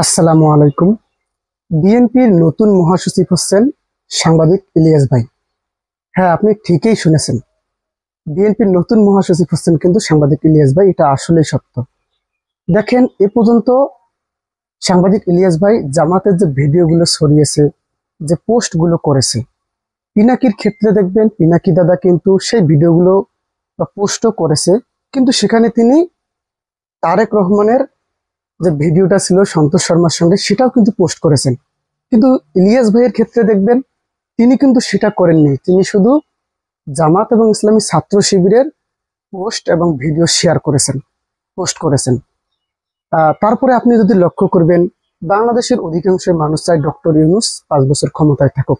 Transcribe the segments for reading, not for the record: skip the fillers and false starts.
আসসালামু আলাইকুম। বিএনপির নতুন মহাসচিব হচ্ছেন সাংবাদিক ইলিয়াস ভাই। হ্যাঁ, আপনি ঠিকই শুনেছেন। বিএনপির নতুন মহাসচিব হচ্ছেন কিন্তু সাংবাদিক ইলিয়াস ভাই, এটা আসলেই সত্য। দেখেন, এ পর্যন্ত সাংবাদিক ইলিয়াস ভাই জামাতের যে ভিডিওগুলো ছড়িয়েছে, যে পোস্টগুলো করেছে, পিনাকির ক্ষেত্রে দেখবেন পিনাকি দাদা কিন্তু সেই ভিডিওগুলো বা পোস্টও করেছে, কিন্তু সেখানে তিনি তারেক রহমানের যে ভিডিওটা ছিল সন্তোষ শর্মার সঙ্গে, সেটাও কিন্তু পোস্ট করেছেন। কিন্তু ইলিয়াস ভাইয়ের ক্ষেত্রে দেখবেন তিনি কিন্তু সেটা করেননি। তিনি শুধু জামাত এবং ইসলামী ছাত্র শিবিরের পোস্ট এবং ভিডিও শেয়ার করেছেন, পোস্ট করেছেন। তারপরে আপনি যদি লক্ষ্য করবেন, বাংলাদেশের অধিকাংশ মানুষ চায় ডক্টর ইউনূস 5 বছর ক্ষমতায় থাকুক,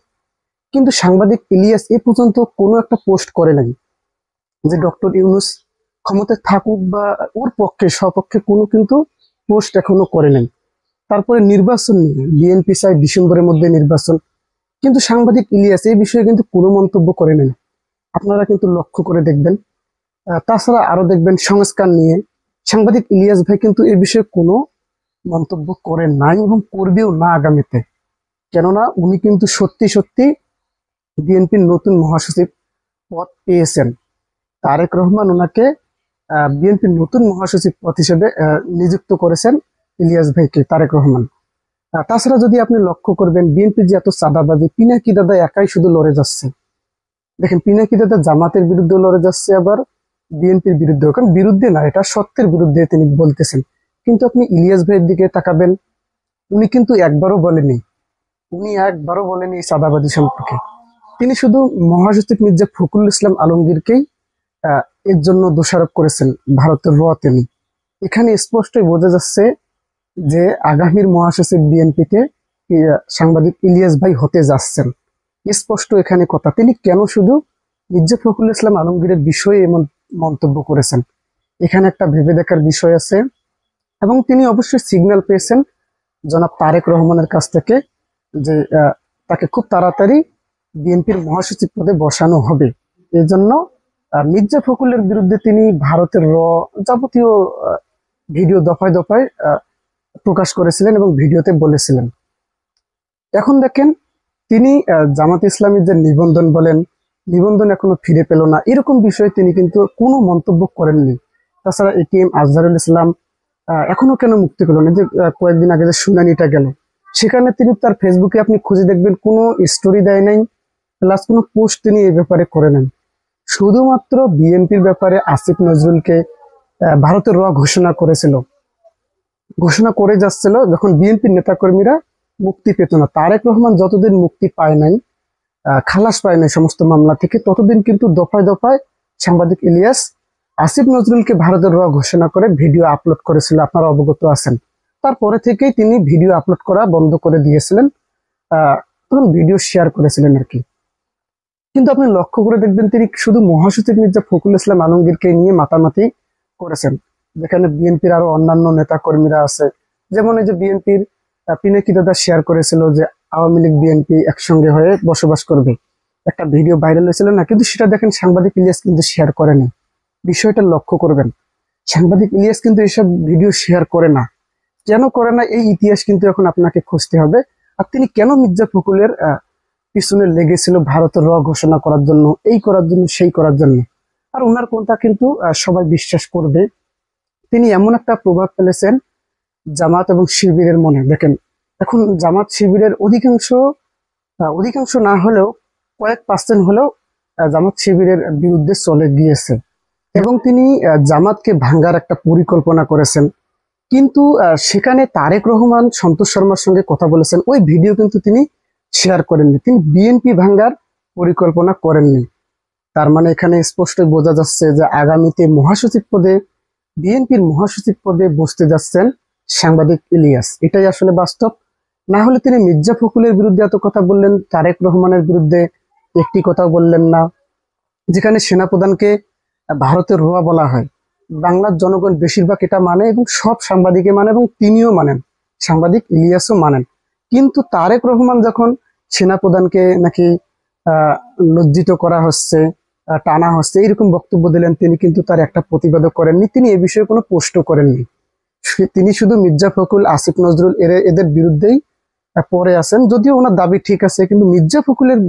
কিন্তু সাংবাদিক ইলিয়াস এ পর্যন্ত কোনো একটা পোস্ট করে নাই যে ডক্টর ইউনূস ক্ষমতায় থাকুক বা ওর পক্ষে সপক্ষে কোনো কিন্তু পোস্ট এখনো করে নাই। তারপরে নির্বাচন নিয়ে বিএনপি চায় ডিসেম্বরের মধ্যে নির্বাচন, কিন্তু সাংবাদিক ইলিয়াস এই বিষয়ে কিন্তু কোনো মন্তব্য করে নেন। আপনারা কিন্তু লক্ষ্য করে দেখবেন। তাছাড়া আরো দেখবেন সংস্কার নিয়ে সাংবাদিক ইলিয়াস ভাই কিন্তু এই বিষয়ে কোনো মন্তব্য করেন নাই এবং করবেও না আগামীতে। কেননা উনি কিন্তু সত্যি সত্যি বিএনপির নতুন মহাসচিব পদ পেয়েছেন। তারেক রহমান ওনাকে বিএনপির নতুন মহাসচিব পদ হিসেবে নিযুক্ত করেছেন ইলিয়াস ভাইকে, তারেক রহমান। তাছাড়া যদি আপনি লক্ষ্য করবেন, বিএনপি যে এত চাঁদাবাজি, পিনাকি দাদা একাই শুধু লড়ে যাচ্ছে। দেখেন, পিনাকি দাদা জামাতের বিরুদ্ধে লড়ে যাচ্ছে, আবার বিএনপির বিরুদ্ধে, কারণ বিরুদ্ধে না, এটা সত্যের বিরুদ্ধে তিনি বলতেছেন। কিন্তু আপনি ইলিয়াস ভাইয়ের দিকে তাকাবেন, উনি কিন্তু একবারও বলেনি এই চাঁদাবাজি সম্পর্কে। তিনি শুধু মহাসচিব মির্জা ফখরুল ইসলাম আলমগীরকেই আহ, এর জন্য দোষারোপ করেছেন, ভারতের র তিনি। এখানে স্পষ্টই বোঝা যাচ্ছে যে আগামীর মহাসচিব বিএনপিতে সাংবাদিক ইলিয়াস ভাই হতে যাচ্ছেন। স্পষ্ট এখানে কথা। তিনি কেন শুধু মির্জা ফখরুল ইসলাম আলমগীরের বিষয়ে এমন মন্তব্য করেছেন, এখানে একটা ভেবে দেখার বিষয় আছে। এবং তিনি অবশ্যই সিগন্যাল পেয়েছেন জনাব তারেক রহমানের কাছ থেকে যে তাকে খুব তাড়াতাড়ি বিএনপির মহাসচিব পদে বসানো হবে। এই জন্য মির্জা ফখরুলের বিরুদ্ধে তিনি ভারতের যাবতীয় ভিডিও দফায় দফায় প্রকাশ করেছিলেন এবং ভিডিওতে বলেছিলেন। এখন দেখেন, তিনি জামাত ইসলামীর যে নিবন্ধন বলেন, নিবন্ধন এখনো ফিরে পেল না, এরকম বিষয়ে তিনি কিন্তু কোনো মন্তব্য করেননি। তাছাড়া এটিএম আজহারুল ইসলাম এখনো কেন মুক্তি পেল না? যে কয়েকদিন আগে যে শুনানিটা গেল, সেখানে তিনি তার ফেসবুকে আপনি খুঁজে দেখবেন কোনো স্টোরি দেয় নাই, প্লাস কোনো পোস্ট তিনি এই ব্যাপারে করে নেন। শুধুমাত্র বিএনপির ব্যাপারে আসিফ নজরুলকে ভারতের ঘোষণা করেছিল, ঘোষণা করে যাচ্ছিল, যখন বিএনপির নেতাকর্মীরা মুক্তি পেত না। তারেক রহমান যতদিন মুক্তি পায় নাই, খালাস পায় নাই সমস্ত মামলা থেকে, ততদিন কিন্তু দফায় দফায় সাংবাদিক ইলিয়াস আসিফ নজরুলকে ভারতের ঘোষণা করে ভিডিও আপলোড করেছিল, আপনারা অবগত আছেন। তারপরে থেকেই তিনি ভিডিও আপলোড করা বন্ধ করে দিয়েছিলেন, তখন ভিডিও শেয়ার করেছিলেন আর কি। কিন্তু আপনি লক্ষ্য করে দেখবেন, তিনি শুধু মহাসচিব মির্জা ফখরুল ইসলাম আলমগীরকে নিয়ে মাতামাতি করেছেন, যেখানে বিএনপির আরো অন্যান্য নেতা কর্মীরা আছে। যেমন এই যে বিএনপির পিনাকি দাদা শেয়ার করেছিল যে আওয়ামী লীগ বিএনপি একসঙ্গে হয়ে বসবাস করবে, একটা ভিডিও ভাইরাল হয়েছিল না? কিন্তু সেটা দেখেন সাংবাদিক ইলিয়াস কিন্তু শেয়ার করেনি। বিষয়টা লক্ষ্য করবেন, সাংবাদিক ইলিয়াস কিন্তু এসব ভিডিও শেয়ার করে না। কেন করে না, এই ইতিহাস কিন্তু এখন আপনাকে খুঁজতে হবে। আর তিনি কেন মির্জা ফখরুলের পিছনে লেগেছিল ভারতের ঘোষণা করার জন্য, এই করার জন্য, সেই করার জন্য। আর ওনার কোনটা কিন্তু সবাই বিশ্বাস করবে। তিনি এমন একটা প্রভাব ফেলেছেন জামাত এবং শিবিরের মনে। দেখেন, এখন জামাত শিবিরের অধিকাংশ না হলেও কয়েক পার্সেন্ট হলেও জামাত শিবিরের বিরুদ্ধে চলে গিয়েছে এবং তিনি জামাতকে ভাঙ্গার একটা পরিকল্পনা করেছেন। কিন্তু সেখানে তারেক রহমান সন্তোষ শর্মার সঙ্গে কথা বলেছেন, ওই ভিডিও কিন্তু তিনি শেয়ার করেননি। তিনি বিএনপি ভাঙ্গার পরিকল্পনা করেননি। তার মানে এখানে স্পষ্ট বোঝা যাচ্ছে যে আগামীতে বিএনপির মহাসচিব পদে বসতে যাচ্ছেন সাংবাদিক ইলিয়াস। এটাই আসলে বাস্তব। না হলে তিনি মির্জা ফখরুলের বিরুদ্ধে এত কথা বললেন, তারেক রহমানের বিরুদ্ধে একটি কথা বললেন না। যেখানে সেনাপ্রধানকে ভারতের বলা হয়, বাংলার জনগণ বেশিরভাগ এটা মানে এবং সব সাংবাদিকে মানে এবং তিনিও মানেন, সাংবাদিক ইলিয়াসও মানেন। কিন্তু তারেক রহমান যখন সেনাপ্রধানকে নাকি লজ্জিত করা হচ্ছে, টানা হচ্ছে, এইরকম বক্তব্য দিলেন, তিনি কিন্তু তার একটা প্রতিবাদও করেননি, তিনি এ বিষয়ে কোনো পোস্টও করেননি। তিনি শুধু মির্জা ফখরুল, আসিফ নজরুল এদের বিরুদ্ধেই পড়ে আছেন। যদিও ওনার দাবি ঠিক আছে, কিন্তু মির্জা ফখরুলের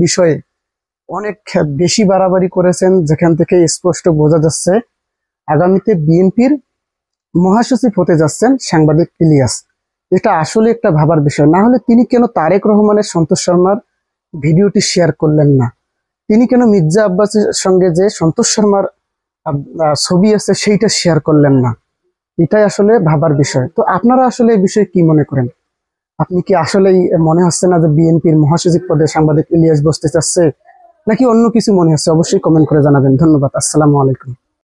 বিষয়ে অনেক বেশি বাড়াবাড়ি করেছেন, যেখান থেকে স্পষ্ট বোঝা যাচ্ছে আগামীতে বিএনপির মহাসচিব হতে যাচ্ছেন সাংবাদিক ইলিয়াস। এটা আসলে একটা ভাবার বিষয়। না হলে তিনি কেন তারেক রহমানের, সন্তোষ শর্মার ভিডিওটি শেয়ার করলেন না? তিনি কেন মির্জা আব্বাসের সঙ্গে যে সন্তোষ শর্মার ছবি আছে সেইটা শেয়ার করলেন না? এটাই আসলে ভাবার বিষয়। তো আপনারা আসলে এই বিষয়ে কি মনে করেন? আপনি কি আসলেই মনে হচ্ছে না যে বিএনপির মহাসচিব পদে সাংবাদিক ইলিয়াস বসতে চাচ্ছে, নাকি অন্য কিছু মনে হচ্ছে? অবশ্যই কমেন্ট করে জানাবেন। ধন্যবাদ। আসসালামু আলাইকুম।